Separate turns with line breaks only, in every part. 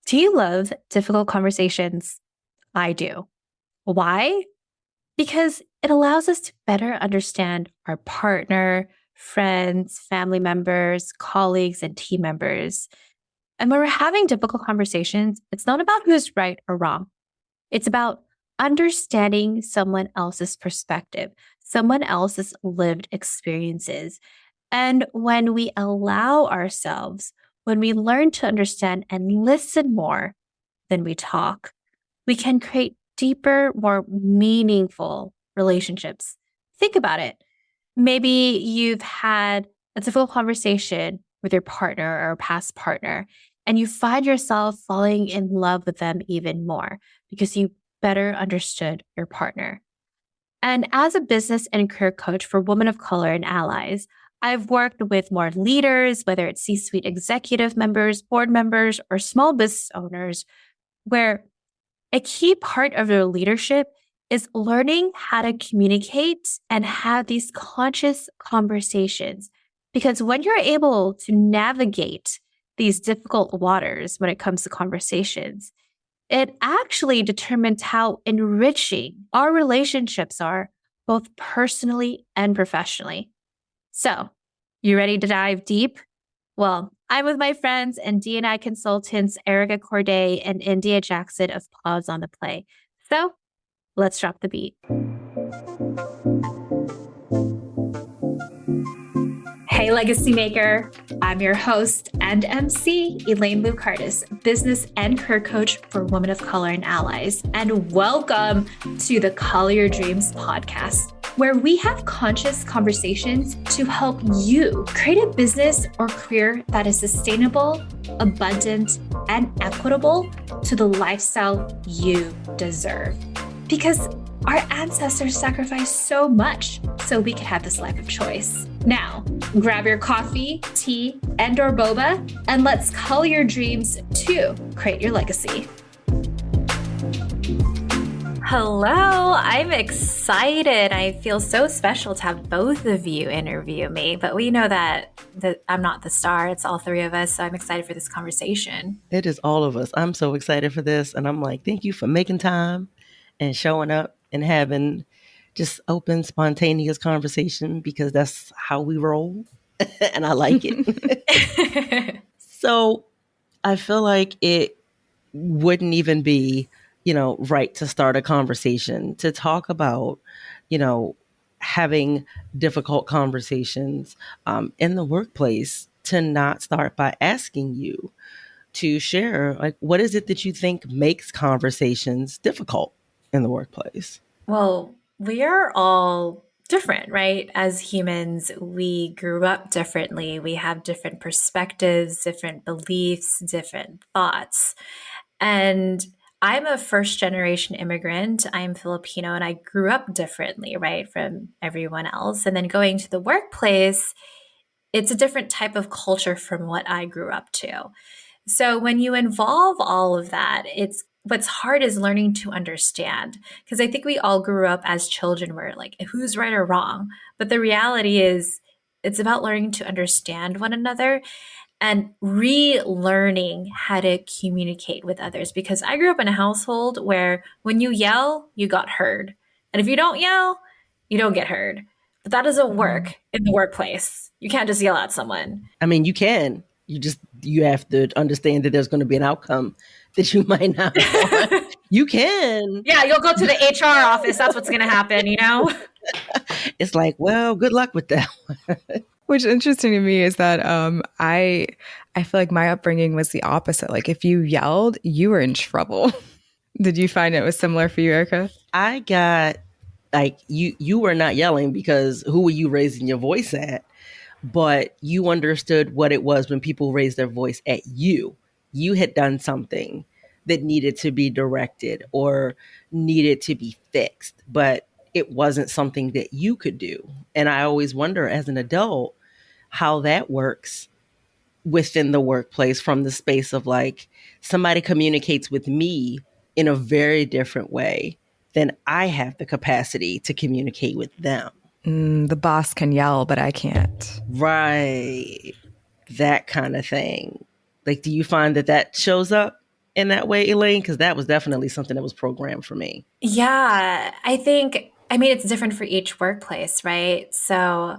Do you love difficult conversations? I do. Why? Because it allows us to better understand our partner, friends, family members, colleagues, and team members. And when we're having difficult conversations, it's not about who's right or wrong. It's about understanding someone else's perspective, someone else's lived experiences. And when we allow ourselves, when we learn to understand and listen more than we talk, we can create deeper, more meaningful relationships. Think about it. Maybe you've had a difficult conversation with your partner or past partner, and you find yourself falling in love with them even more because you better understood your partner. And as a business and career coach for women of color and allies, I've worked with more leaders, whether it's C suite executive members, board members, or small business owners, where a key part of their leadership is learning how to communicate and have these conscious conversations. Because when you're able to navigate these difficult waters when it comes to conversations, it actually determines how enriching our relationships are, both personally and professionally. So, you ready to dive deep? Well, I'm with my friends and D&I consultants, Erica Courdae and India Jackson of Pause on the Play. So let's drop the beat. Hey, Legacy Maker. I'm your host and MC, Elaine Lucardis, business and career coach for women of color and allies. And welcome to the Call Your Dreams podcast, where we have conscious conversations to help you create a business or career that is sustainable, abundant, and equitable to the lifestyle you deserve. Because our ancestors sacrificed so much so we could have this life of choice. Now, grab your coffee, tea, and/or boba, and let's call your dreams to create your legacy. Hello, I'm excited. I feel so special to have both of you interview me, but we know that I'm not the star. It's all three of us, so I'm excited for this conversation.
It is all of us. I'm so excited for this, and I'm like, thank you for making time and showing up and having just open, spontaneous conversation, because that's how we roll, and I like it. So I feel like it wouldn't even be right to start a conversation to talk about, having difficult conversations in the workplace, to not start by asking you to share, like, what is it that you think makes conversations difficult in the workplace?
Well, we are all different, right? As humans, we grew up differently. We have different perspectives, different beliefs, different thoughts. And I'm a first generation immigrant. I'm Filipino and I grew up differently, right, from everyone else. And then going to the workplace, it's a different type of culture from what I grew up to. So when you involve all of that, it's what's hard is learning to understand. Because I think we all grew up as children where like, who's right or wrong? But the reality is it's about learning to understand one another and relearning how to communicate with others. Because I grew up in a household where when you yell, you got heard. And if you don't yell, you don't get heard. But that doesn't work in the workplace. You can't just yell at someone.
I mean, you can. You have to understand that there's going to be an outcome that you might not want. You can.
Yeah, you'll go to the HR office. That's what's going to happen,
It's like, well, good luck with that one.
Which is interesting to me is that I feel like my upbringing was the opposite. Like if you yelled, you were in trouble. Did you find it was similar for you, Erica?
I got like you were not yelling because who were you raising your voice at? But you understood what it was when people raised their voice at you. You had done something that needed to be directed or needed to be fixed, but it wasn't something that you could do. And I always wonder as an adult how that works within the workplace, from the space of like somebody communicates with me in a very different way than I have the capacity to communicate with them.
The boss can yell, but I can't.
Right. That kind of thing. Like, do you find that shows up? in that way, Elaine? Because that was definitely something that was programmed for me.
Yeah, I mean, it's different for each workplace, right? So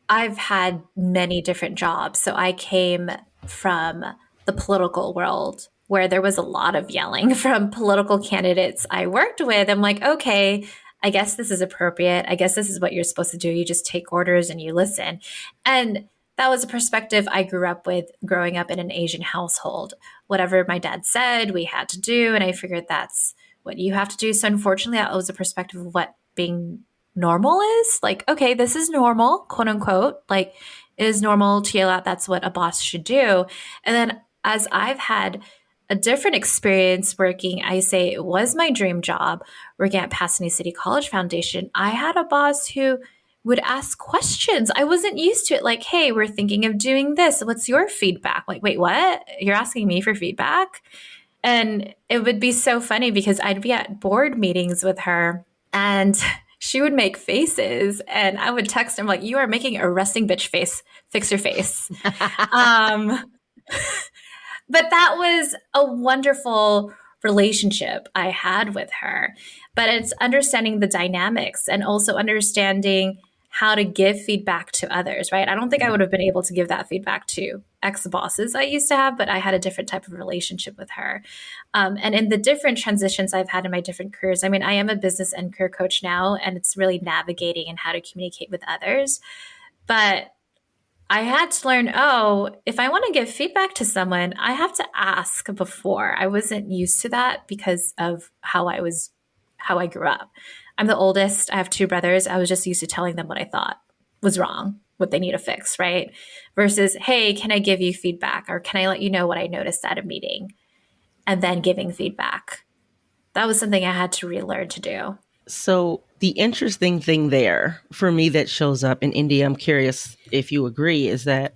I've had many different jobs. So I came from the political world where there was a lot of yelling from political candidates I worked with. I'm like, okay, I guess this is appropriate. I guess this is what you're supposed to do. You just take orders and you listen. And that was a perspective I grew up with growing up in an Asian household. Whatever my dad said, we had to do. And I figured that's what you have to do. So unfortunately, that was a perspective of what being normal is. Like, okay, this is normal, quote unquote. Like, it is normal to yell out. That's what a boss should do. And then as I've had a different experience working, I say it was my dream job working at Pasadena City College Foundation. I had a boss who would ask questions. I wasn't used to it. Like, hey, we're thinking of doing this. What's your feedback? Like, wait, what? You're asking me for feedback? And it would be so funny because I'd be at board meetings with her and she would make faces and I would text her like, you are making a resting bitch face. Fix your face. But that was a wonderful relationship I had with her. But it's understanding the dynamics and also understanding how to give feedback to others, right? I don't think I would have been able to give that feedback to ex-bosses I used to have, but I had a different type of relationship with her. And in the different transitions I've had in my different careers, I mean, I am a business and career coach now, and it's really navigating and how to communicate with others. But I had to learn, oh, if I want to give feedback to someone, I have to ask before. I wasn't used to that because of how I grew up. I'm the oldest. I have two brothers. I was just used to telling them what I thought was wrong, what they need to fix, right? Versus, hey, can I give you feedback? Or can I let you know what I noticed at a meeting? And then giving feedback. That was something I had to relearn to do.
So the interesting thing there for me that shows up in India, I'm curious if you agree, is that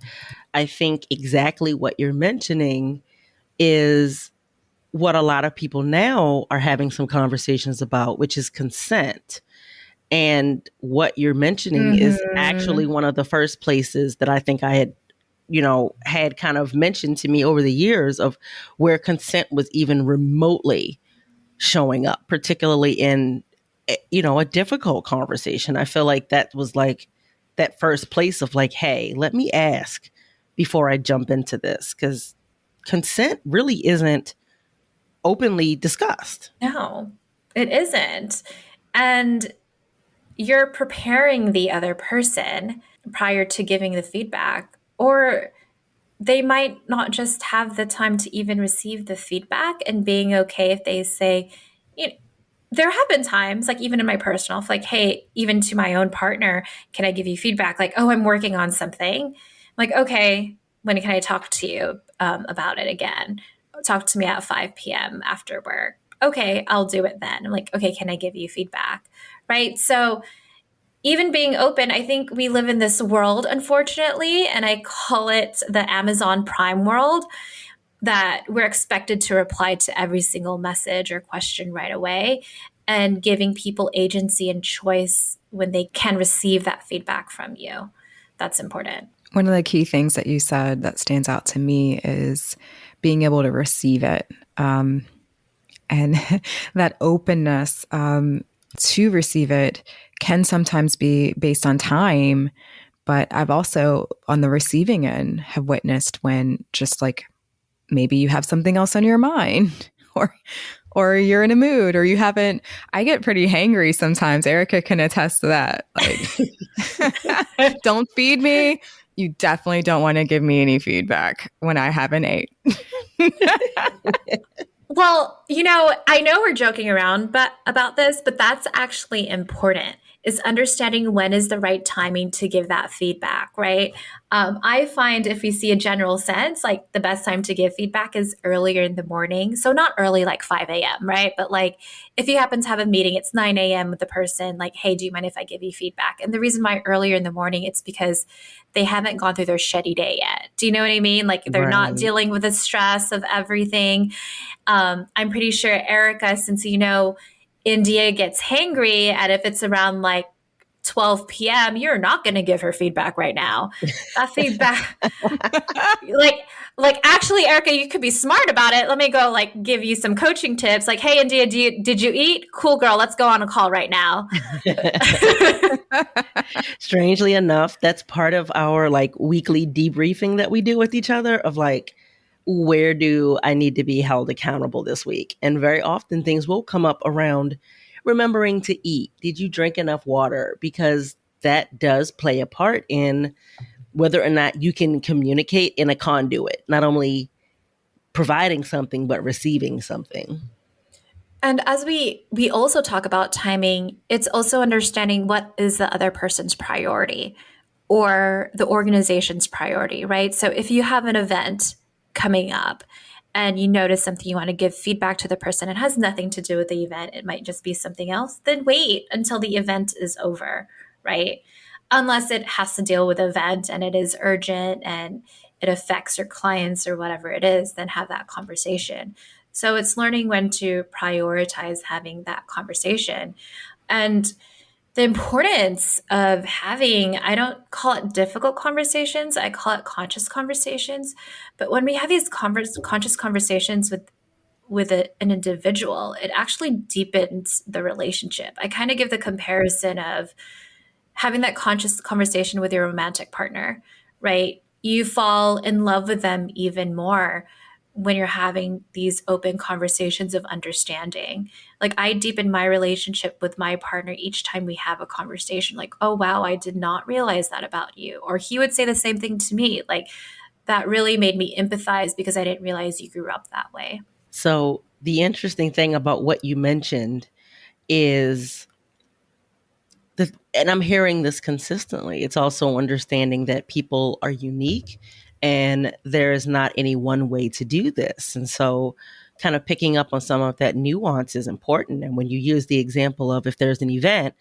I think exactly what you're mentioning is what a lot of people now are having some conversations about, which is consent. And what you're mentioning is actually one of the first places that I think I had kind of mentioned to me over the years of where consent was even remotely showing up, particularly in, a difficult conversation. I feel like that was like that first place of like, hey, let me ask before I jump into this, because consent really isn't openly discussed.
No, it isn't. And you're preparing the other person prior to giving the feedback, or they might not just have the time to even receive the feedback and being okay if they say, you know, there have been times, like even in my personal, like, hey, even to my own partner, can I give you feedback? Like, oh, I'm working on something. I'm like, okay, when can I talk to you about it again? Talk to me at 5 p.m. after work. Okay, I'll do it then. I'm like, okay, can I give you feedback? Right. So even being open, I think we live in this world, unfortunately, and I call it the Amazon Prime world, that we're expected to reply to every single message or question right away, and giving people agency and choice when they can receive that feedback from you. That's important.
One of the key things that you said that stands out to me is being able to receive it. And that openness to receive it can sometimes be based on time. But I've also, on the receiving end, have witnessed when just like maybe you have something else on your mind or you're in a mood or you haven't. I get pretty hangry sometimes. Erica can attest to that. Like, don't feed me. You definitely don't want to give me any feedback when I haven't ate.
Well, I know we're joking around about this, but that's actually important, is understanding when is the right timing to give that feedback, right? I find if we see a general sense, like the best time to give feedback is earlier in the morning. So not early like 5 a.m., right? But like if you happen to have a meeting, it's 9 a.m. with the person, like, hey, do you mind if I give you feedback? And the reason why earlier in the morning, it's because they haven't gone through their shitty day yet. Do you know what I mean? Like they're not dealing with the stress of everything. I'm pretty sure Erica, since India gets hangry, and if it's around like 12 p.m., you're not going to give her feedback right now. That feedback, like actually, Erica, you could be smart about it. Let me go like give you some coaching tips. Like, hey, India, did you eat? Cool, girl. Let's go on a call right now.
Strangely enough, that's part of our like weekly debriefing that we do with each other of like, where do I need to be held accountable this week? And very often things will come up around remembering to eat. Did you drink enough water? Because that does play a part in whether or not you can communicate in a conduit, not only providing something, but receiving something.
And as we also talk about timing, it's also understanding what is the other person's priority or the organization's priority, right? So if you have an event coming up and you notice something, you want to give feedback to the person, it has nothing to do with the event, it might just be something else, then wait until the event is over, right? Unless it has to deal with the event and it is urgent and it affects your clients or whatever it is, then have that conversation. So it's learning when to prioritize having that conversation. And the importance of having, I don't call it difficult conversations, I call it conscious conversations. But when we have these conscious conversations with an individual, it actually deepens the relationship. I kind of give the comparison of having that conscious conversation with your romantic partner, right? You fall in love with them even more when you're having these open conversations of understanding. Like I deepen my relationship with my partner each time we have a conversation, like, oh, wow, I did not realize that about you. Or he would say the same thing to me. Like that really made me empathize because I didn't realize you grew up that way.
So the interesting thing about what you mentioned is and I'm hearing this consistently, it's also understanding that people are unique and there is not any one way to do this. And so kind of picking up on some of that nuance is important. And when you use the example of if there's an event,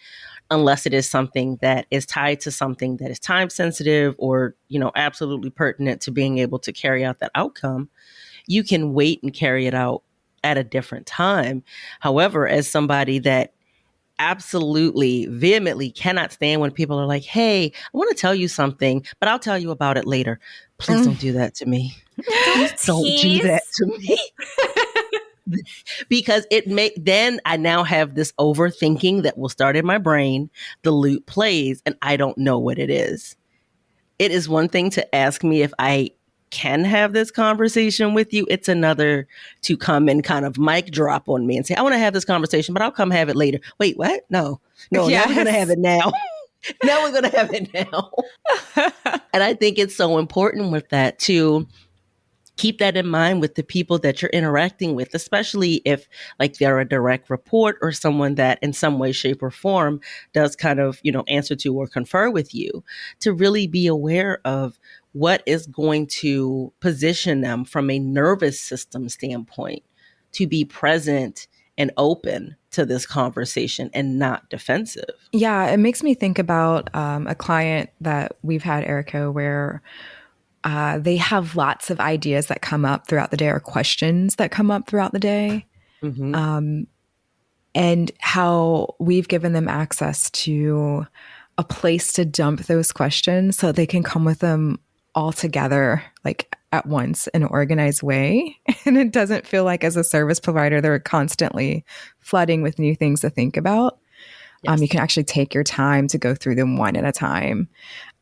unless it is something that is tied to something that is time sensitive or, absolutely pertinent to being able to carry out that outcome, you can wait and carry it out at a different time. However, as somebody that absolutely vehemently cannot stand when people are like, hey, I want to tell you something, but I'll tell you about it later. Please don't do that to me. Don't do that to me. Because then I now have this overthinking that will start in my brain. The loop plays and I don't know what it is. It is one thing to ask me if I can have this conversation with you. It's another to come and kind of mic drop on me and say, I want to have this conversation, but I'll come have it later. Wait, what? No, yes. Now we're going to have it now. Now we're going to have it now. And I think it's so important with that to keep that in mind with the people that you're interacting with, especially if like they're a direct report or someone that in some way, shape or form does kind of, answer to or confer with you, to really be aware of what is going to position them from a nervous system standpoint to be present and open to this conversation and not defensive.
Yeah, it makes me think about a client that we've had, Erica, where they have lots of ideas that come up throughout the day or questions that come up throughout the day. Mm-hmm. And how we've given them access to a place to dump those questions so they can come with them all together, like at once in an organized way. And it doesn't feel like as a service provider, they're constantly flooding with new things to think about. Yes. You can actually take your time to go through them one at a time.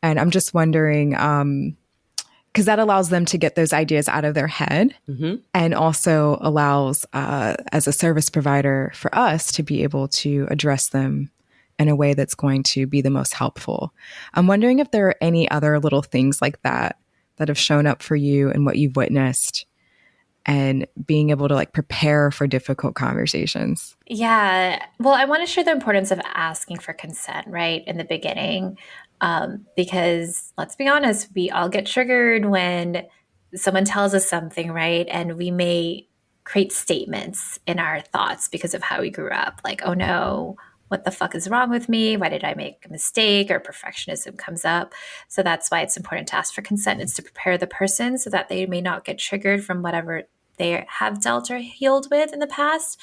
And I'm just wondering, because that allows them to get those ideas out of their head, mm-hmm. and also allows, as a service provider, for us to be able to address them in a way that's going to be the most helpful. I'm wondering if there are any other little things like that that have shown up for you and what you've witnessed and being able to like prepare for difficult conversations.
Yeah. Well, I want to share the importance of asking for consent, right, in the beginning. Because let's be honest, we all get triggered when someone tells us something, right? And we may create statements in our thoughts because of how we grew up. Like, oh no, what the fuck is wrong with me? Why did I make a mistake? Or perfectionism comes up. So that's why it's important to ask for consent. It's to prepare the person so that they may not get triggered from whatever they have dealt or healed with in the past.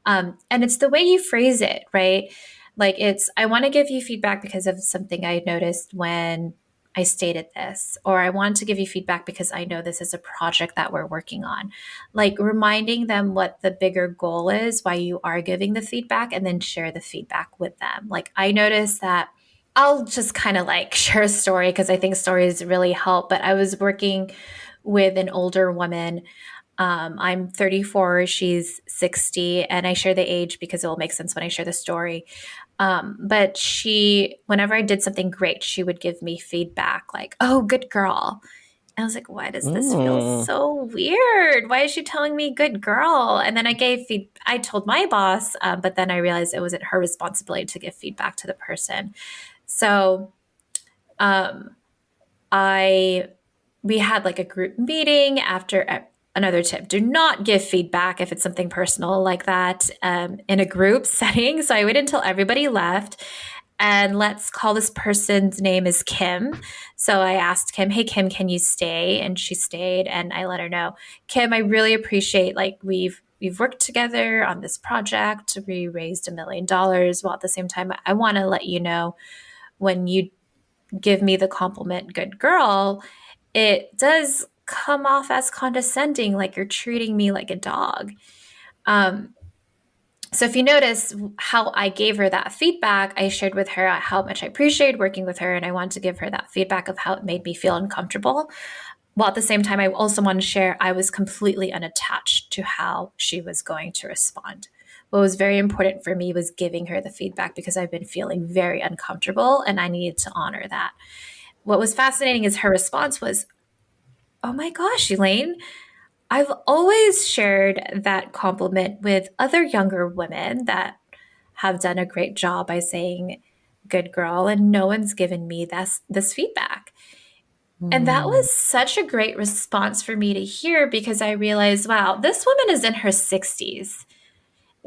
And it's the way you phrase it, right? Like I want to give you feedback because of something I noticed when I stated this, or I want to give you feedback because I know this is a project that we're working on. Like reminding them what the bigger goal is, why you are giving the feedback, and then share the feedback with them. Like I noticed that I'll just kind of like share a story because I think stories really help. But I was working with an older woman. I'm 34, she's 60, and I share the age because it will make sense when I share the story. But whenever I did something great, she would give me feedback like, oh, good girl. And I was like, why does this feel so weird? Why is she telling me good girl? And then I told my boss, but then I realized it wasn't her responsibility to give feedback to the person. So, um, we had like a group meeting after. Another tip, do not give feedback if it's something personal like that in a group setting. So I waited until everybody left, and let's call this person's name is Kim. So I asked Kim, hey, Kim, can you stay? And she stayed, and I let her know, Kim, I really appreciate, like, we've worked together on this project. We raised $1 million. While at the same time, I want to let you know, when you give me the compliment, good girl, it does come off as condescending, like you're treating me like a dog. So if you notice how I gave her that feedback, I shared with her how much I appreciated working with her, and I wanted to give her that feedback of how it made me feel uncomfortable. While at the same time, I also want to share I was completely unattached to how she was going to respond. What was very important for me was giving her the feedback because I've been feeling very uncomfortable, and I needed to honor that. What was fascinating is her response was, oh my gosh, Elaine, I've always shared that compliment with other younger women that have done a great job by saying good girl, and no one's given me this feedback. And that was such a great response for me to hear, because I realized, wow, this woman is in her 60s.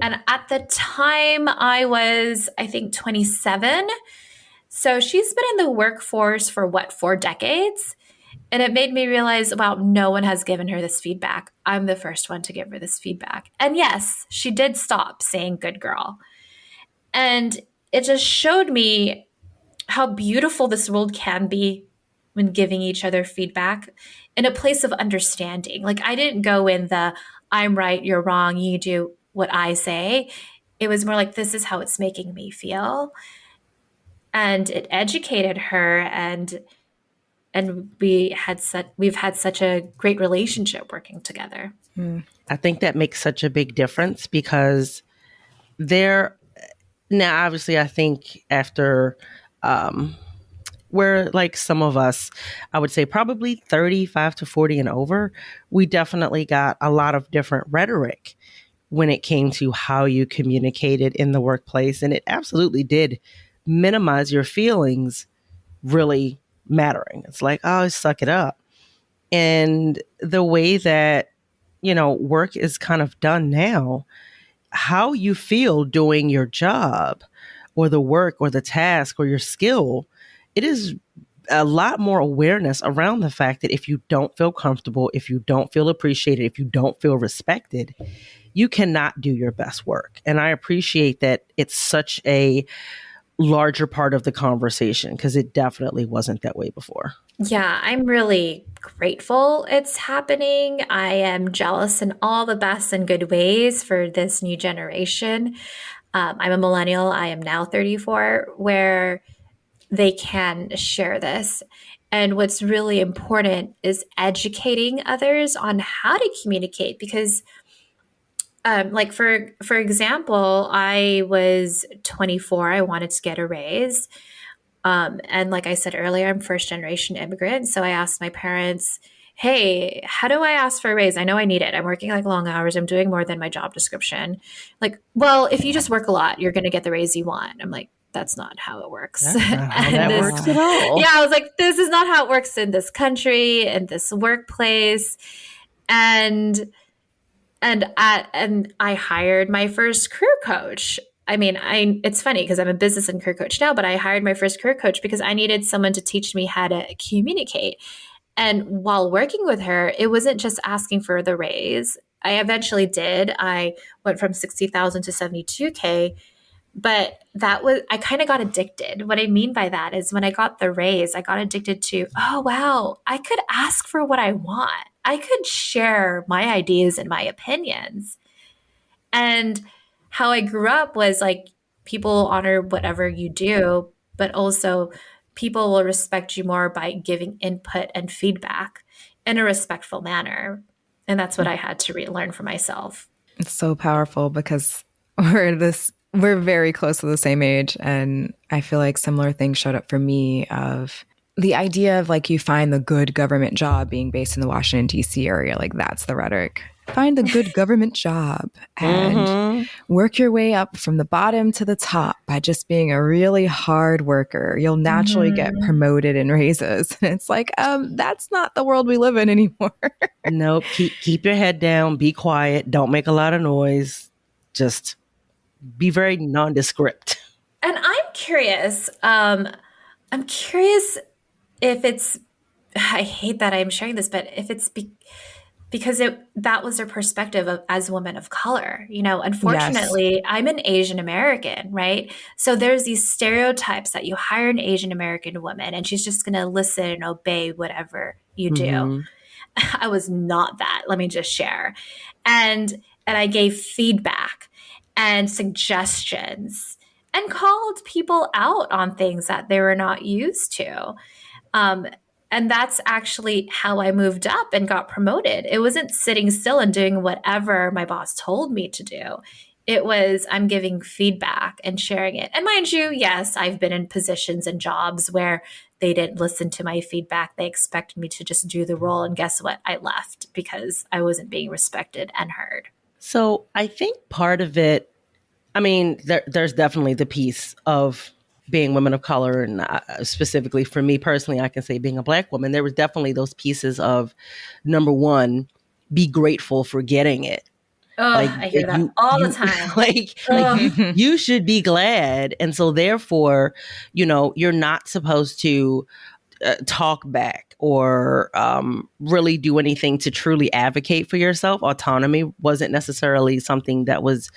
And at the time I was, I think, 27. So she's been in the workforce for 4 decades? And it made me realize, wow, no one has given her this feedback. I'm the first one to give her this feedback. And yes, she did stop saying good girl. And it just showed me how beautiful this world can be when giving each other feedback in a place of understanding. Like, I didn't go in the I'm right, you're wrong, you do what I say. It was more like, this is how it's making me feel. And it educated her, and we've had such a great relationship working together.
I think that makes such a big difference, because now obviously I think after where, like, some of us, I would say probably 35 to 40 and over, we definitely got a lot of different rhetoric when it came to how you communicated in the workplace. And it absolutely did minimize your feelings really mattering. It's like, oh, suck it up. And the way that, work is kind of done now, how you feel doing your job or the work or the task or your skill, it is a lot more awareness around the fact that if you don't feel comfortable, if you don't feel appreciated, if you don't feel respected, you cannot do your best work. And I appreciate that it's such a larger part of the conversation, because it definitely wasn't that way before.
Yeah, I'm really grateful it's happening. I am jealous in all the best and good ways for this new generation. I'm a millennial. I am now 34, where they can share this. And what's really important is educating others on how to communicate, because like for example, I was 24. I wanted to get a raise. And like I said earlier, I'm first generation immigrant. So I asked my parents, hey, how do I ask for a raise? I know I need it. I'm working like long hours. I'm doing more than my job description. Like, well, if you just work a lot, you're going to get the raise you want. I'm like, that's not how it works.
That's not how that works at all.
Yeah, I was like, this is not how it works in this country, in this workplace. And I hired my first career coach. I mean, it's funny because I'm a business and career coach now, but I hired my first career coach because I needed someone to teach me how to communicate. And while working with her, it wasn't just asking for the raise. I eventually did. I went from 60,000 to 72K. But I kind of got addicted. What I mean by that is when I got the raise, I got addicted to, oh, wow, I could ask for what I want. I could share my ideas and my opinions. And how I grew up was like people honor whatever you do, but also people will respect you more by giving input and feedback in a respectful manner. And that's what I had to relearn for myself.
It's so powerful because we're very close to the same age. And I feel like similar things showed up for me of the idea of like you find the good government job being based in the Washington, D.C. area. Like that's the rhetoric. Find the good government job and work your way up from the bottom to the top by just being a really hard worker. You'll naturally get promoted and raises. And it's like, that's not the world we live in anymore.
Nope. Keep your head down. Be quiet. Don't make a lot of noise. Just be very nondescript.
And I'm curious. If it's, I hate that I'm sharing this, but if it's because that was their perspective as women of color. Unfortunately, yes. I'm an Asian American, right? So there's these stereotypes that you hire an Asian American woman and she's just going to listen and obey whatever you do. I was not that. Let me just share. And I gave feedback and suggestions and called people out on things that they were not used to. And that's actually how I moved up and got promoted. It wasn't sitting still and doing whatever my boss told me to do. It was I'm giving feedback and sharing it. And mind you, yes, I've been in positions and jobs where they didn't listen to my feedback. They expected me to just do the role. And guess what? I left because I wasn't being respected and heard.
So I think part of it, I mean, there's definitely the piece of being women of color, and specifically for me personally, I can say being a Black woman, there was definitely those pieces of, number one, be grateful for getting it.
Oh, like, I hear that all the time.
You should be glad. And so therefore, you're not supposed to talk back or really do anything to truly advocate for yourself. Autonomy wasn't necessarily something that was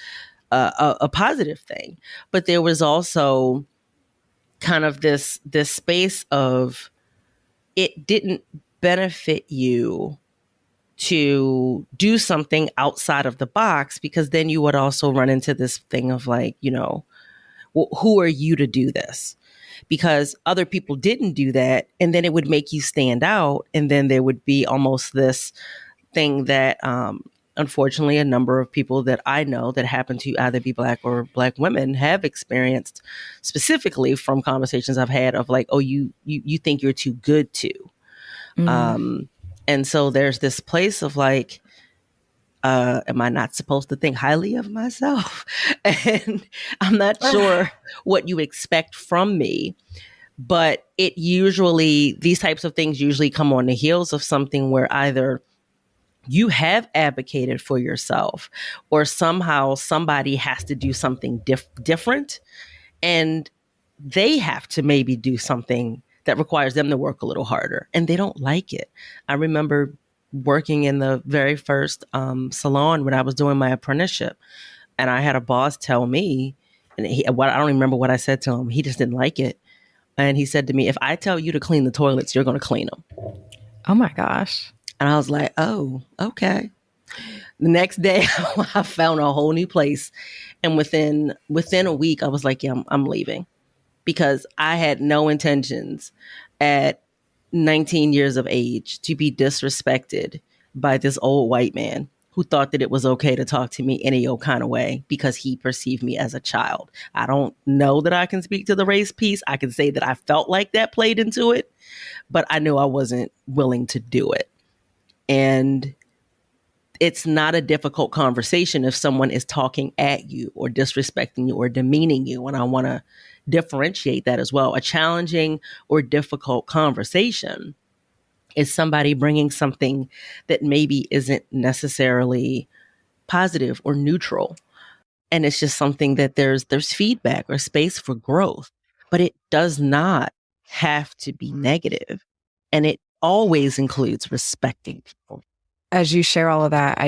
a positive thing, but there was also kind of this space of it didn't benefit you to do something outside of the box, because then you would also run into this thing of like, well, who are you to do this? Because other people didn't do that, and then it would make you stand out, and then there would be almost this thing that unfortunately, a number of people that I know that happen to either be Black or Black women have experienced, specifically from conversations I've had of like, oh, you think you're too good to. And so there's this place of like, am I not supposed to think highly of myself? And I'm not sure what you expect from me. But these types of things usually come on the heels of something where either you have advocated for yourself, or somehow somebody has to do something different, and they have to maybe do something that requires them to work a little harder, and they don't like it. I remember working in the very first salon when I was doing my apprenticeship, and I had a boss tell me, and I don't remember what I said to him. He just didn't like it. And he said to me, if I tell you to clean the toilets, you're going to clean them.
Oh my gosh.
And I was like, oh, okay. The next day, I found a whole new place. And within a week, I was like, yeah, I'm leaving. Because I had no intentions at 19 years of age to be disrespected by this old white man who thought that it was okay to talk to me any old kind of way because he perceived me as a child. I don't know that I can speak to the race piece. I can say that I felt like that played into it, but I knew I wasn't willing to do it. And it's not a difficult conversation if someone is talking at you or disrespecting you or demeaning you. And I want to differentiate that as well. A challenging or difficult conversation is somebody bringing something that maybe isn't necessarily positive or neutral. And it's just something that there's feedback or space for growth, but it does not have to be negative. And it always includes respecting people.
As you share all of that,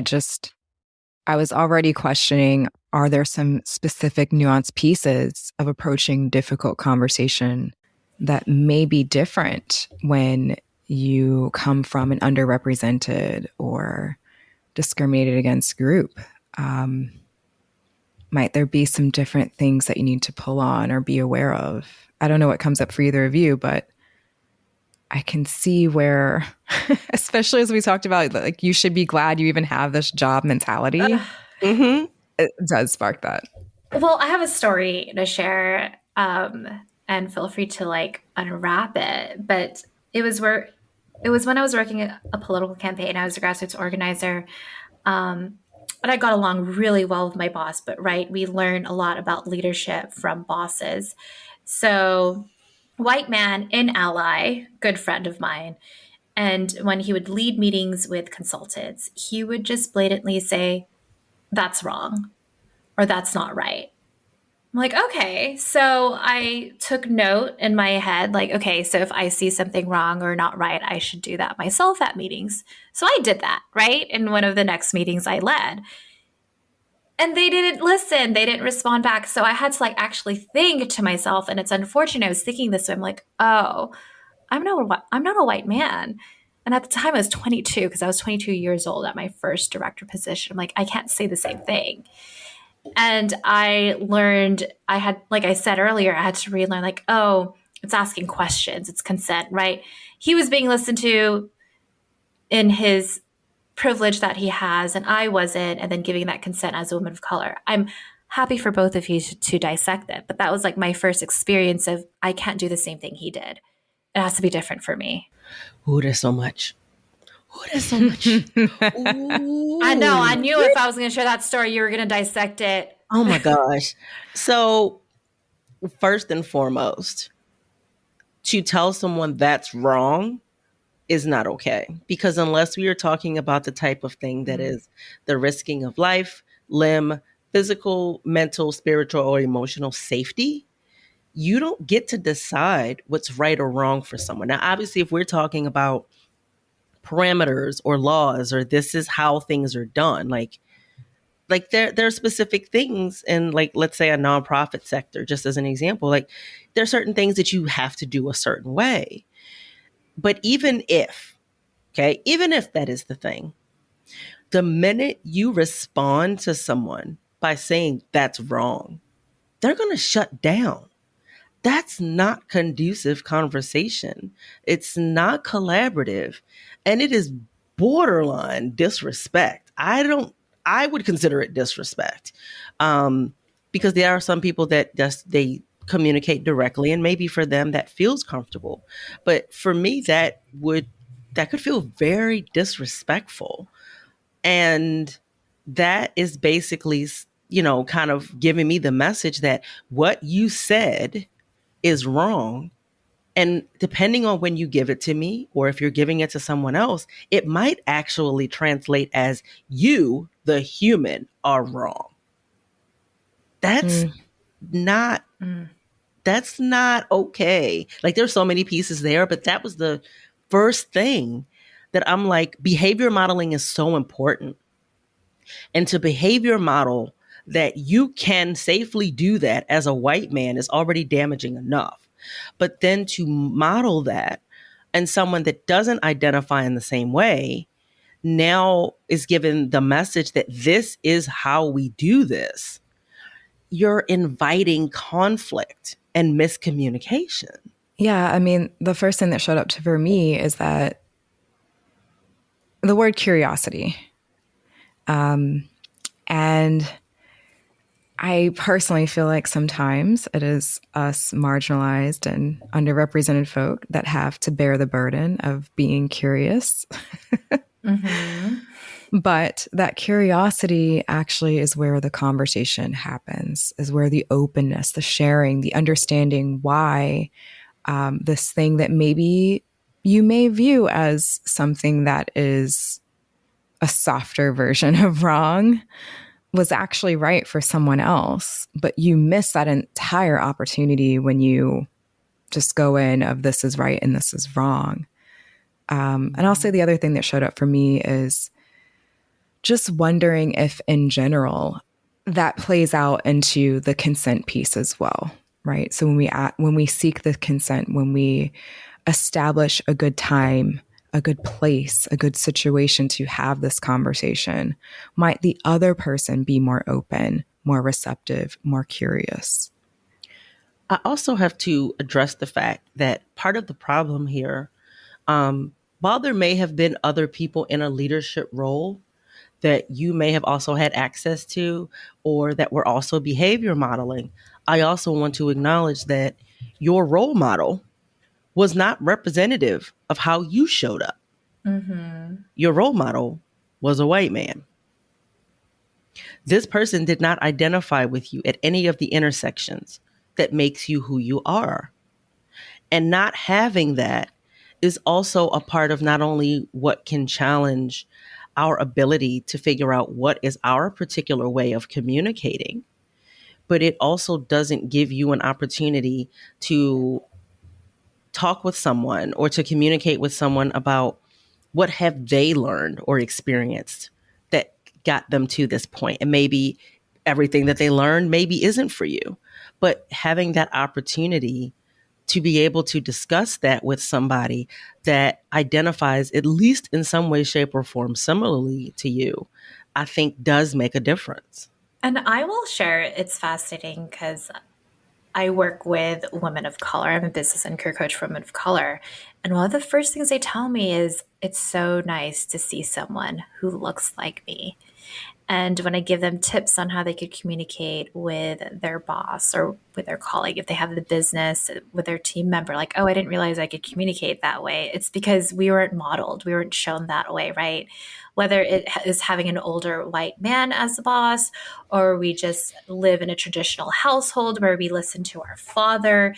I was already questioning are there some specific nuanced pieces of approaching difficult conversation that may be different when you come from an underrepresented or discriminated against group? Might there be some different things that you need to pull on or be aware of? I don't know what comes up for either of you, but I can see where, especially as we talked about, like, you should be glad you even have this job mentality. It does spark that.
Well, I have a story to share, and feel free to like unwrap it. But it was when I was working a political campaign. I was a grassroots organizer, and I got along really well with my boss. But right, we learn a lot about leadership from bosses. So, white man in ally, good friend of mine. And when he would lead meetings with consultants, he would just blatantly say, "That's wrong," or "That's not right." I'm like, okay. So I took note in my head, like, okay, so if I see something wrong or not right, I should do that myself at meetings. So I did that, right? In one of the next meetings I led. And they didn't listen. They didn't respond back. So I had to like actually think to myself. And it's unfortunate. I was thinking this way. I'm like, oh, I'm not a white man. And at the time I was 22 because I was 22 years old at my first director position. I'm like, I can't say the same thing. And I learned, like I said earlier, I had to relearn, like, oh, it's asking questions, it's consent, right? He was being listened to in his privilege that he has, and I wasn't, and then giving that consent as a woman of color. I'm happy for both of you to dissect it, but that was like my first experience of, I can't do the same thing he did. It has to be different for me.
Ooh, there's so much. Ooh, there's so much. Ooh.
I know. I knew if I was going to share that story, you were going to dissect it.
Oh my gosh. So first and foremost, to tell someone that's wrong is not okay. Because unless we are talking about the type of thing that is the risking of life, limb, physical, mental, spiritual, or emotional safety, you don't get to decide what's right or wrong for someone. Now, obviously, if we're talking about parameters or laws or this is how things are done, like there are specific things in, like, let's say a nonprofit sector, just as an example, like there are certain things that you have to do a certain way. But even if that is the thing, the minute you respond to someone by saying that's wrong, they're going to shut down. That's not conducive conversation. It's not collaborative. And it is borderline disrespect. I would consider it disrespect. Because there are some people that they communicate directly, and maybe for them that feels comfortable. But for me, that could feel very disrespectful. And that is basically, kind of giving me the message that what you said is wrong. And depending on when you give it to me, or if you're giving it to someone else, it might actually translate as you, the human, are wrong. That's not okay. Like, there's so many pieces there, but that was the first thing that I'm like, behavior modeling is so important. And to behavior model that you can safely do that as a white man is already damaging enough. But then to model that, and someone that doesn't identify in the same way now is given the message that this is how we do this, you're inviting conflict and miscommunication.
Yeah, I mean, the first thing that showed up for me is that the word curiosity. And I personally feel like sometimes it is us marginalized and underrepresented folk that have to bear the burden of being curious. But that curiosity actually is where the conversation happens, is where the openness, the sharing, the understanding why this thing that maybe you may view as something that is a softer version of wrong was actually right for someone else, but you miss that entire opportunity when you just go in of this is right and this is wrong. And I'll say the other thing that showed up for me is just wondering if in general, that plays out into the consent piece as well, right? So when we seek the consent, when we establish a good time, a good place, a good situation to have this conversation, might the other person be more open, more receptive, more curious?
I also have to address the fact that part of the problem here, while there may have been other people in a leadership role that you may have also had access to or that were also behavior modeling, I also want to acknowledge that your role model was not representative of how you showed up. Your role model was a white man. This person did not identify with you at any of the intersections that makes you who you are. And not having that is also a part of not only what can challenge our ability to figure out what is our particular way of communicating, but it also doesn't give you an opportunity to talk with someone or to communicate with someone about what have they learned or experienced that got them to this point. And maybe everything that they learned maybe isn't for you, but having that opportunity to be able to discuss that with somebody that identifies, at least in some way, shape, or form, similarly to you, I think does make a difference.
And I will share, it's fascinating because I work with women of color. I'm a business and career coach for women of color. And one of the first things they tell me is it's so nice to see someone who looks like me. And when I give them tips on how they could communicate with their boss or with their colleague, if they have the business with their team member, like, oh, I didn't realize I could communicate that way. It's because we weren't modeled, we weren't shown that way, right? Whether it is having an older white man as a boss, or we just live in a traditional household where we listen to our father,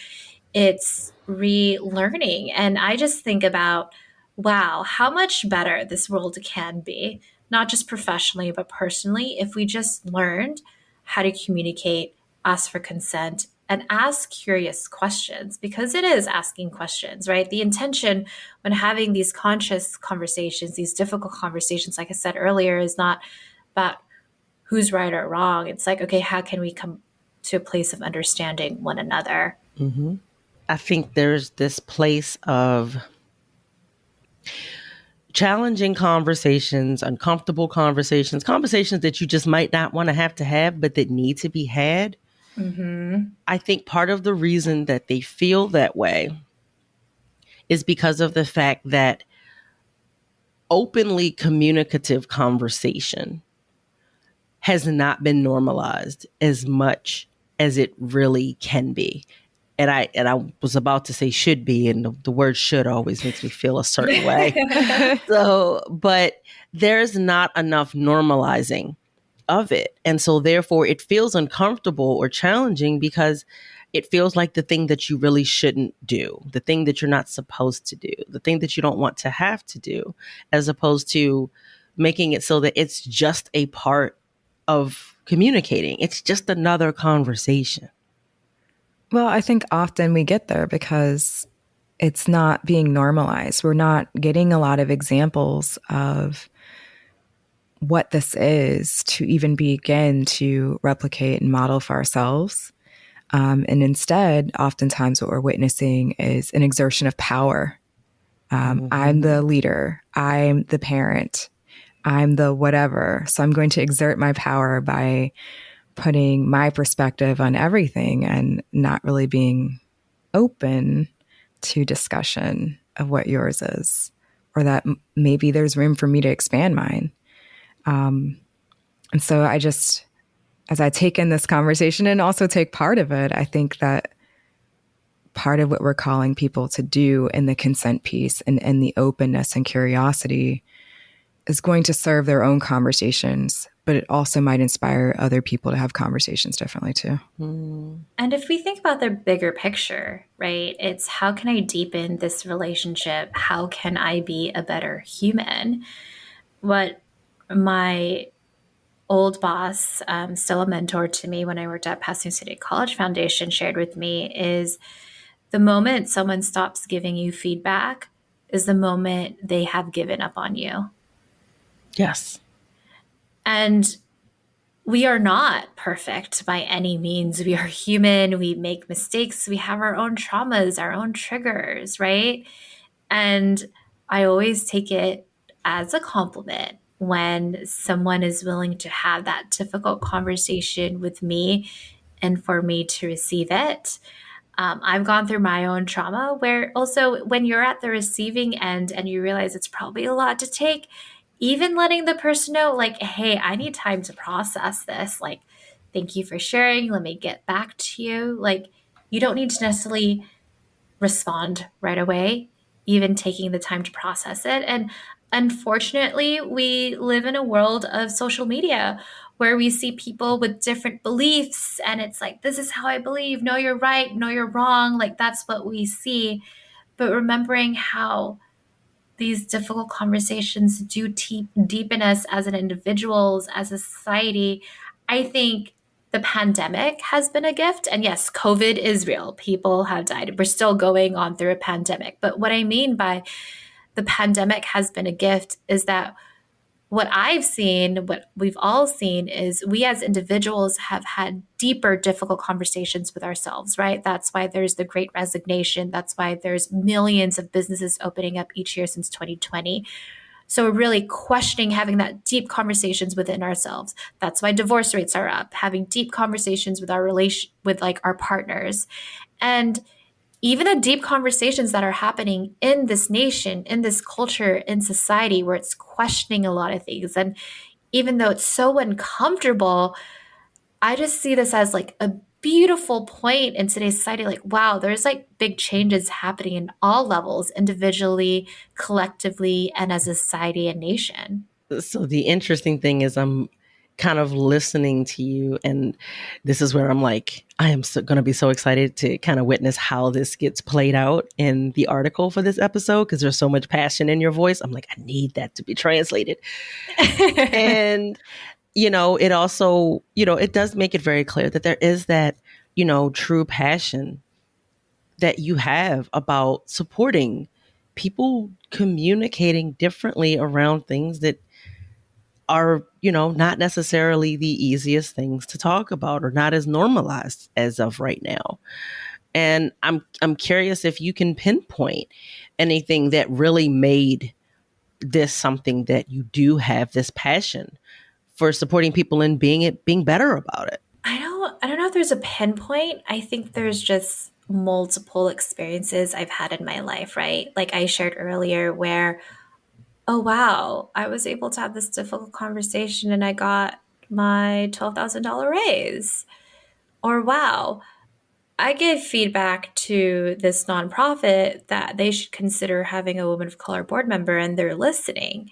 it's relearning. And I just think about, wow, how much better this world can be, not just professionally, but personally, if we just learned how to communicate, ask for consent, and ask curious questions, because it is asking questions, right? The intention when having these conscious conversations, these difficult conversations, like I said earlier, is not about who's right or wrong. It's like, okay, how can we come to a place of understanding one another?
Mm-hmm. I think there's this place of challenging conversations, uncomfortable conversations, conversations that you just might not want to have, but that need to be had.
Mm-hmm.
I think part of the reason that they feel that way is because of the fact that openly communicative conversation has not been normalized as much as it really can be. And I was about to say should be, and the word should always makes me feel a certain way. So, but there's not enough normalizing of it. And so therefore it feels uncomfortable or challenging because it feels like the thing that you really shouldn't do, the thing that you're not supposed to do, the thing that you don't want to have to do, as opposed to making it so that it's just a part of communicating. It's just another conversation.
Well, I think often we get there because it's not being normalized. We're not getting a lot of examples of what this is to even begin to replicate and model for ourselves. And instead, oftentimes what we're witnessing is an exertion of power. I'm the leader. I'm the parent. I'm the whatever. So I'm going to exert my power by putting my perspective on everything and not really being open to discussion of what yours is, or that maybe there's room for me to expand mine. And so I just, as I take in this conversation and also take part of it, I think that part of what we're calling people to do in the consent piece and the openness and curiosity is going to serve their own conversations, but it also might inspire other people to have conversations differently too.
And if we think about the bigger picture, right, it's how can I deepen this relationship? How can I be a better human? What my old boss, still a mentor to me when I worked at Pasadena City College Foundation, shared with me is the moment someone stops giving you feedback is the moment they have given up on you.
Yes.
And we are not perfect by any means. We are human. We make mistakes. We have our own traumas, our own triggers, right? And I always take it as a compliment when someone is willing to have that difficult conversation with me and for me to receive it. I've gone through my own trauma where also when you're at the receiving end and you realize it's probably a lot to take, even letting the person know, like, hey, I need time to process this. Like, thank you for sharing. Let me get back to you. Like, you don't need to necessarily respond right away, even taking the time to process it. And unfortunately, we live in a world of social media where we see people with different beliefs, and it's like, this is how I believe. No, you're right. No, you're wrong. Like, that's what we see. But remembering how these difficult conversations do deepen us as an individuals, as a society. I think the pandemic has been a gift. And yes, COVID is real. People have died. We're still going on through a pandemic. But what I mean by the pandemic has been a gift is that what I've seen, what we've all seen, is we as individuals have had deeper, difficult conversations with ourselves, right? That's why there's the great resignation. That's why there's millions of businesses opening up each year since 2020. So we're really questioning, having that deep conversations within ourselves. That's why divorce rates are up, having deep conversations with our relation, with like our partners. And even the deep conversations that are happening in this nation, in this culture, in society, where it's questioning a lot of things. And even though it's so uncomfortable, I just see this as like a beautiful point in today's society. Like, wow, there's like big changes happening in all levels, individually, collectively, and as a society and nation.
So the interesting thing is I'm kind of listening to you, and this is where I'm like, I am going to be so excited to kind of witness how this gets played out in the article for this episode, because there's so much passion in your voice. I'm like, I need that to be translated. And it also, it does make it very clear that there is that, true passion that you have about supporting people communicating differently around things that are, not necessarily the easiest things to talk about or not as normalized as of right now. And I'm curious if you can pinpoint anything that really made this something that you do have this passion for supporting people and being better about it.
I don't know if there's a pinpoint. I think there's just multiple experiences I've had in my life, right? Like I shared earlier where, oh wow, I was able to have this difficult conversation and I got my $12,000 raise. Or wow, I gave feedback to this nonprofit that they should consider having a woman of color board member and they're listening.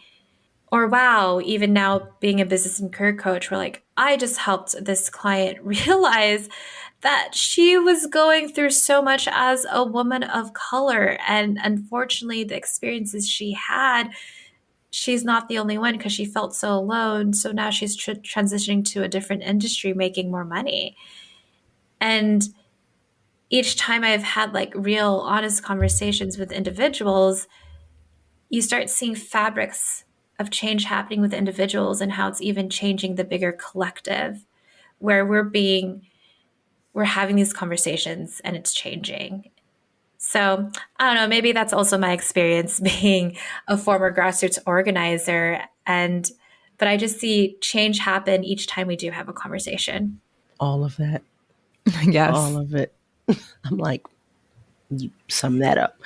Or wow, even now being a business and career coach, we're like, I just helped this client realize that she was going through so much as a woman of color. And unfortunately, the experiences she had, she's not the only one because she felt so alone. So now she's transitioning to a different industry, making more money. And each time I've had like real honest conversations with individuals, you start seeing fabrics of change happening with individuals and how it's even changing the bigger collective where we're having these conversations and it's changing. So I don't know, maybe that's also my experience being a former grassroots organizer. But I just see change happen each time we do have a conversation.
All of that.
Yes.
All of it. I'm like, you sum that up.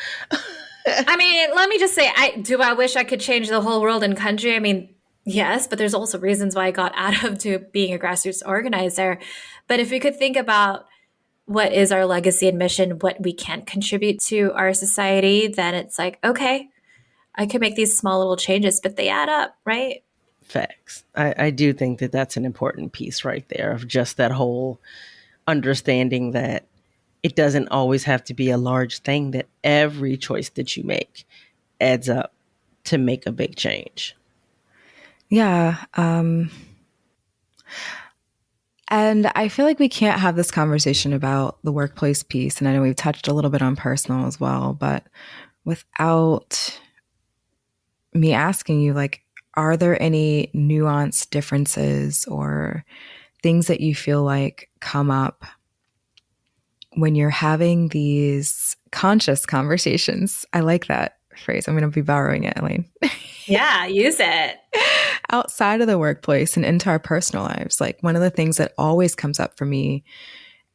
I mean, let me just say, I wish I could change the whole world and country? I mean, yes, but there's also reasons why I got out of to being a grassroots organizer. But if we could think about what is our legacy and mission, what we can contribute to our society, then it's like, okay, I can make these small little changes, but they add up, right?
Facts. I do think that that's an important piece right there of just that whole understanding that it doesn't always have to be a large thing, that every choice that you make adds up to make a big change.
Yeah. And I feel like we can't have this conversation about the workplace piece. And I know we've touched a little bit on personal as well, but without me asking you, like, are there any nuanced differences or things that you feel like come up when you're having these conscious conversations. I like that phrase. I'm going to be borrowing it, Elaine.
Yeah, use it.
Outside of the workplace and into our personal lives. Like one of the things that always comes up for me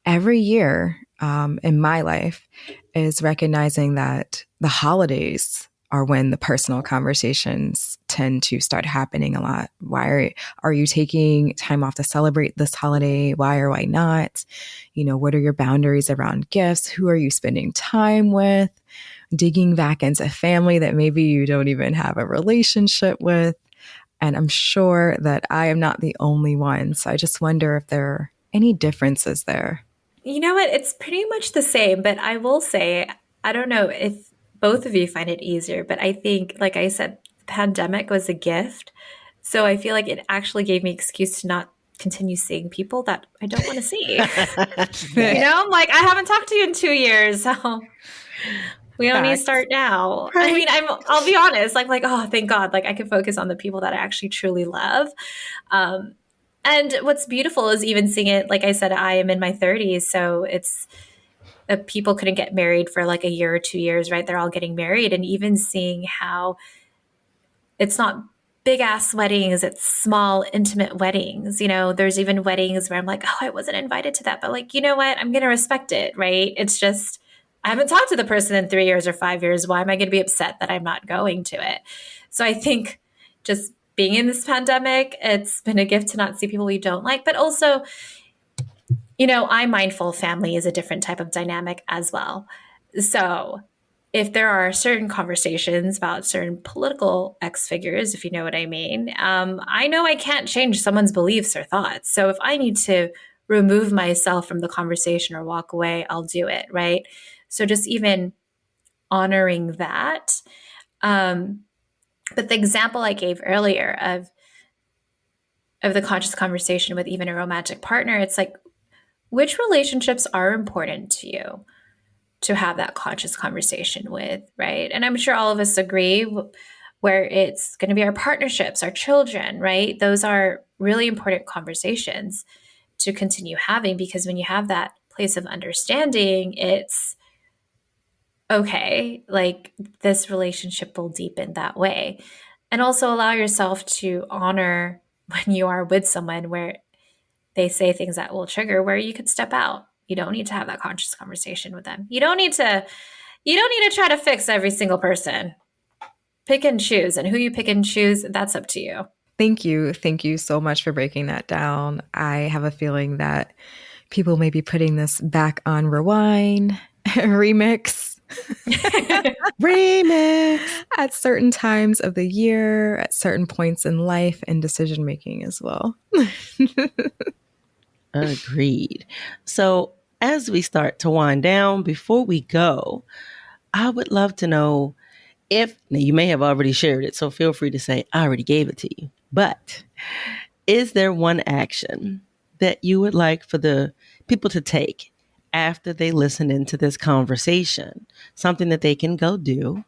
every year in my life is recognizing that the holidays are when the personal conversations tend to start happening a lot. Why are you taking time off to celebrate this holiday? Why or why not? You know, what are your boundaries around gifts? Who are you spending time with? Digging back into family that maybe you don't even have a relationship with. And I'm sure that I am not the only one. So I just wonder if there are any differences there.
You know what? It's pretty much the same, but I will say, I don't know if both of you find it easier, but I think, like I said, the pandemic was a gift. So I feel like it actually gave me excuse to not continue seeing people that I don't want to see. You know, I'm like, I haven't talked to you in 2 years, so we don't need to start now.
Right.
I mean, I'll be honest, like, oh, thank God, like I can focus on the people that I actually truly love. And what's beautiful is even seeing it, like I said, I am in my 30s, so it's people couldn't get married for like a year or 2 years, right? They're all getting married, and even seeing how it's not big ass weddings, it's small, intimate weddings. You know, there's even weddings where I'm like, oh, I wasn't invited to that, but like, you know what? I'm going to respect it, right? It's just, I haven't talked to the person in 3 years or 5 years. Why am I going to be upset that I'm not going to it? So I think just being in this pandemic, it's been a gift to not see people we don't like, but also, you know, I'm mindful family is a different type of dynamic as well. So if there are certain conversations about certain political X figures, if you know what I mean, I know I can't change someone's beliefs or thoughts. So if I need to remove myself from the conversation or walk away, I'll do it, right? So just even honoring that. But the example I gave earlier of the conscious conversation with even a romantic partner, it's like, which relationships are important to you to have that conscious conversation with, right? And I'm sure all of us agree where it's going to be our partnerships, our children, right? Those are really important conversations to continue having, because when you have that place of understanding, it's okay, like this relationship will deepen that way. And also allow yourself to honor when you are with someone where they say things that will trigger, where you could step out. You don't need to have that conscious conversation with them. You don't need to try to fix every single person. Pick and choose, and who you pick and choose, that's up to you.
Thank you. Thank you so much for breaking that down. I have a feeling that people may be putting this back on rewind, remix.
Remix
At certain times of the year, at certain points in life and decision making as well.
Agreed. So as we start to wind down, before we go, I would love to know now you may have already shared it, so feel free to say, I already gave it to you. But is there one action that you would like for the people to take after they listen into this conversation? Something that they can go do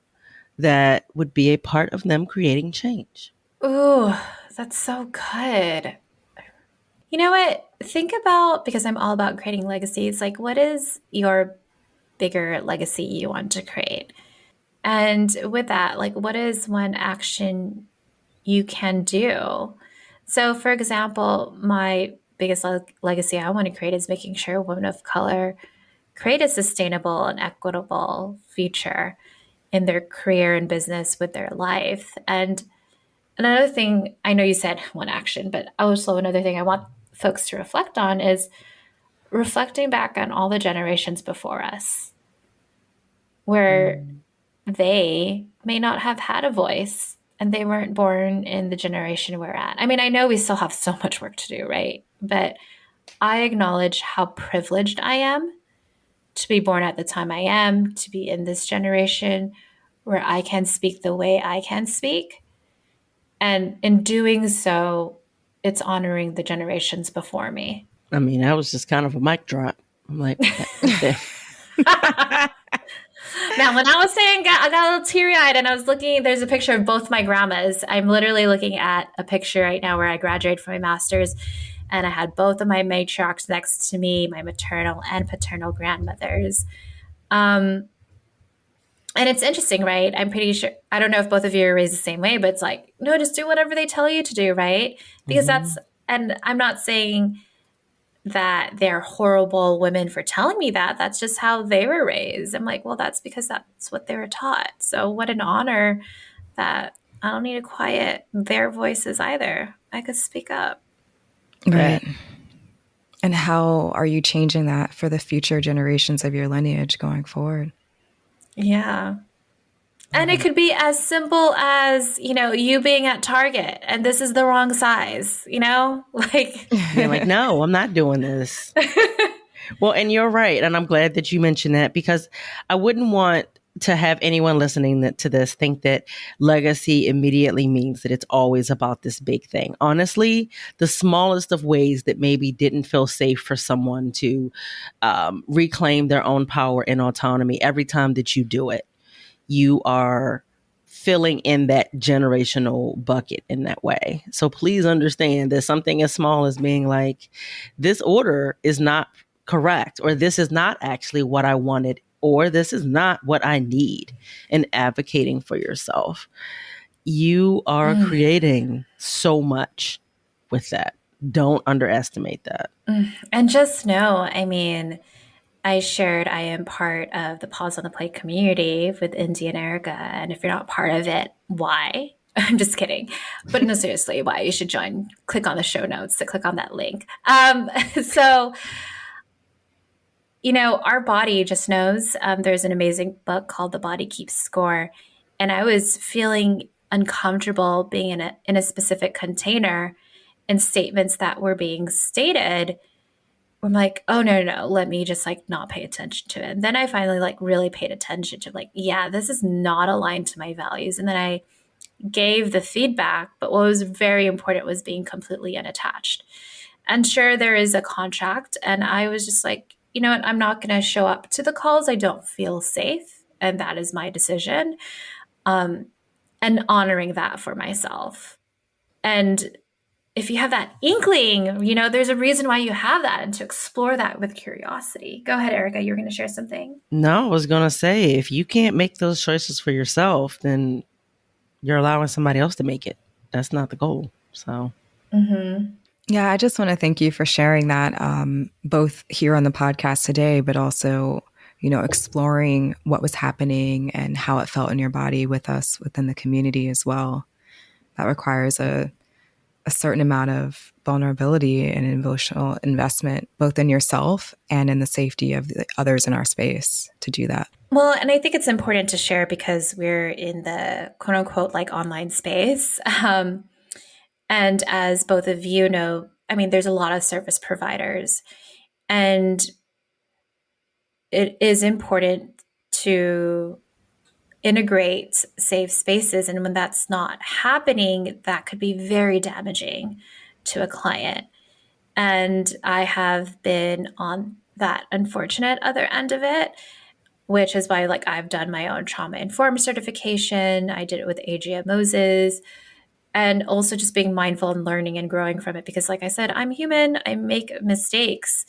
that would be a part of them creating change?
Ooh, that's so good. You know what? Think about, because I'm all about creating legacies, like what is your bigger legacy you want to create? And with that, like what is one action you can do? So for example, my biggest legacy I want to create is making sure women of color create a sustainable and equitable future in their career and business with their life. And another thing, I know you said one action, but also another thing I want folks to reflect on is reflecting back on all the generations before us, where they may not have had a voice and they weren't born in the generation we're at. I mean, I know we still have so much work to do, right? But I acknowledge how privileged I am to be born at the time I am, to be in this generation where I can speak the way I can speak. And in doing so, it's honoring the generations before me.
I mean, that was just kind of a mic drop. I'm like, okay.
Now, when I was saying, I got a little teary-eyed, and I was looking, there's a picture of both my grandmas. I'm literally looking at a picture right now where I graduated from my master's, And I had both of my matriarchs next to me, my maternal and paternal grandmothers. And it's interesting, right? I'm pretty sure, I don't know if both of you are raised the same way, but it's like, no, just do whatever they tell you to do, right? Because that's, and I'm not saying that they're horrible women for telling me that. That's just how they were raised. I'm like, well, that's because that's what they were taught. So what an honor that I don't need to quiet their voices either. I could speak up.
Right. And how are you changing that for the future generations of your lineage going forward?
Yeah. And it could be as simple as, you being at Target and this is the wrong size, like,
You're like, no, I'm not doing this. Well, and you're right. And I'm glad that you mentioned that, because I wouldn't want to have anyone listening to this think that legacy immediately means that it's always about this big thing. Honestly, the smallest of ways that maybe didn't feel safe for someone to reclaim their own power and autonomy, every time that you do it, you are filling in that generational bucket in that way. So please understand that something as small as being like, this order is not correct, or this is not actually what I wanted, or this is not what I need, and advocating for yourself. You are creating so much with that. Don't underestimate that.
And just know, I shared I am part of the Pause on the Plate community with Indi and Erica. And if you're not part of it, why? I'm just kidding. But no, seriously, why? You should join. Click on the show notes to click on that link. So, our body just knows. There's an amazing book called The Body Keeps Score. And I was feeling uncomfortable being in a specific container and statements that were being stated. I'm like, oh, no, let me just not pay attention to it. And then I finally really paid attention to yeah, this is not aligned to my values. And then I gave the feedback, but what was very important was being completely unattached. And sure, there is a contract. And I was just like, you know what, I'm not going to show up to the calls. I don't feel safe. And that is my decision. And honoring that for myself. And if you have that inkling, there's a reason why you have that, and to explore that with curiosity. Go ahead, Erica. You were going to share something.
No, I was going to say, if you can't make those choices for yourself, then you're allowing somebody else to make it. That's not the goal. So,
Yeah, I just want to thank you for sharing that, both here on the podcast today, but also, exploring what was happening and how it felt in your body with us within the community as well. That requires a certain amount of vulnerability and emotional investment, both in yourself and in the safety of the others in our space to do that.
Well, and I think it's important to share because we're in the quote unquote online space. And as both of you know, there's a lot of service providers, and it is important to integrate safe spaces. And when that's not happening, that could be very damaging to a client. And I have been on that unfortunate other end of it, which is why I've done my own trauma-informed certification. I did it with Adria Moses. And also just being mindful and learning and growing from it. Because like I said, I'm human, I make mistakes.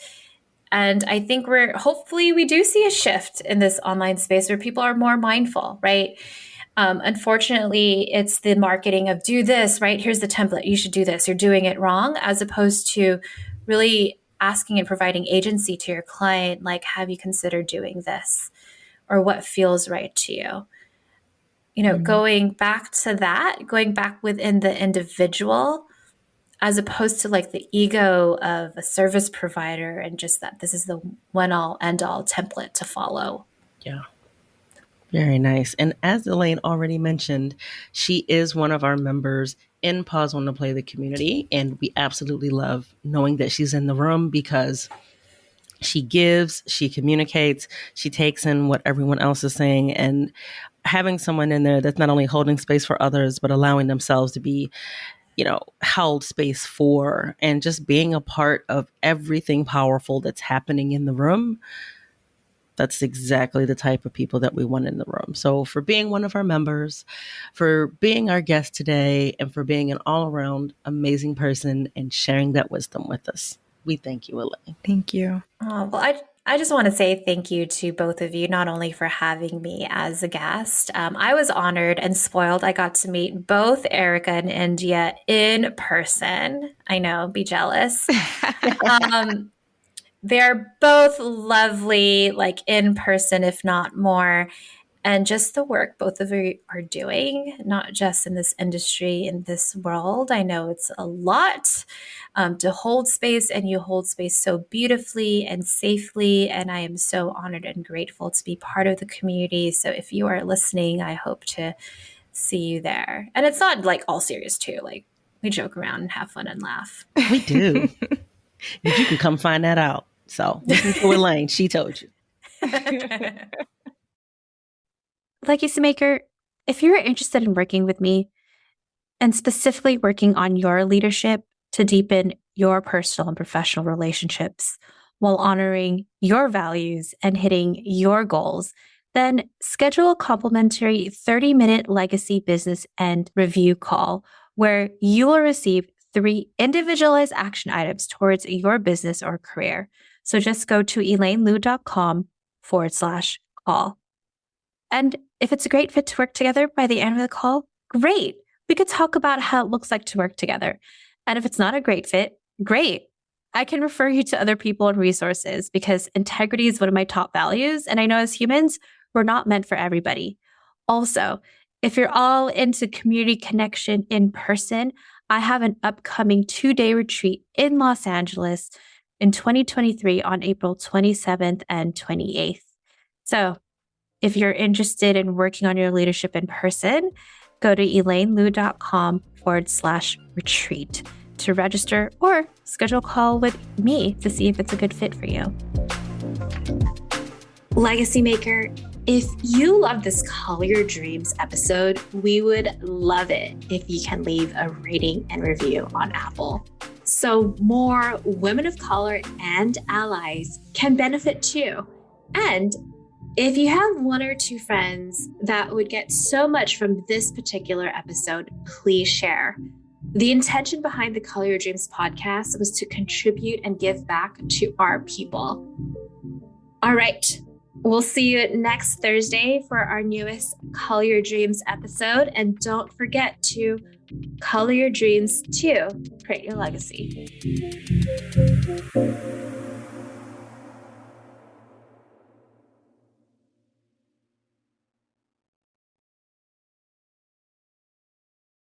And I think hopefully we do see a shift in this online space where people are more mindful, right? Unfortunately, it's the marketing of do this, right? Here's the template. You should do this. You're doing it wrong, as opposed to really asking and providing agency to your client. Have you considered doing this? Or what feels right to you? Going back to that, going back within the individual, as opposed to the ego of a service provider and just that this is the one all end all template to follow.
Yeah. Very nice. And as Elaine already mentioned, she is one of our members in Pause on the Play the community. And we absolutely love knowing that she's in the room, because she gives, she communicates, she takes in what everyone else is saying, and having someone in there that's not only holding space for others, but allowing themselves to be, held space for, and just being a part of everything powerful that's happening in the room. That's exactly the type of people that we want in the room. So for being one of our members, for being our guest today, and for being an all-around amazing person and sharing that wisdom with us, we thank you, Elaine.
Thank you.
Oh, well, I just want to say thank you to both of you, not only for having me as a guest. I was honored and spoiled. I got to meet both Erica and India in person. I know, be jealous. They're both lovely, like in person, if not more. And just the work both of you are doing, not just in this industry, in this world. I know it's a lot to hold space, and you hold space so beautifully and safely. And I am so honored and grateful to be part of the community. So if you are listening, I hope to see you there. And it's not like all serious too. Like we joke around and have fun and laugh.
We do. You can come find that out. So listen to Elaine. She told you.
Legacy Maker, if you're interested in working with me and specifically working on your leadership to deepen your personal and professional relationships while honoring your values and hitting your goals, then schedule a complimentary 30-minute legacy business and review call where you will receive 3 individualized action items towards your business or career. So just go to elainelu.com/call. And if it's a great fit to work together by the end of the call, great. We could talk about how it looks like to work together. And if it's not a great fit, great. I can refer you to other people and resources because integrity is one of my top values. And I know as humans, we're not meant for everybody. Also, if you're all into community connection in person, I have an upcoming 2-day retreat in Los Angeles in 2023 on April 27th and 28th. So if you're interested in working on your leadership in person, go to elainelu.com/retreat to register or schedule a call with me to see if it's a good fit for you. Legacy Maker, if you love this Call Your Dreams episode, we would love it if you can leave a rating and review on Apple, so more women of color and allies can benefit too. And if you have 1 or 2 friends that would get so much from this particular episode, please share. The intention behind the Call Your Dreams podcast was to contribute and give back to our people. All right. We'll see you next Thursday for our newest Call Your Dreams episode. And don't forget to color your dreams to create your legacy.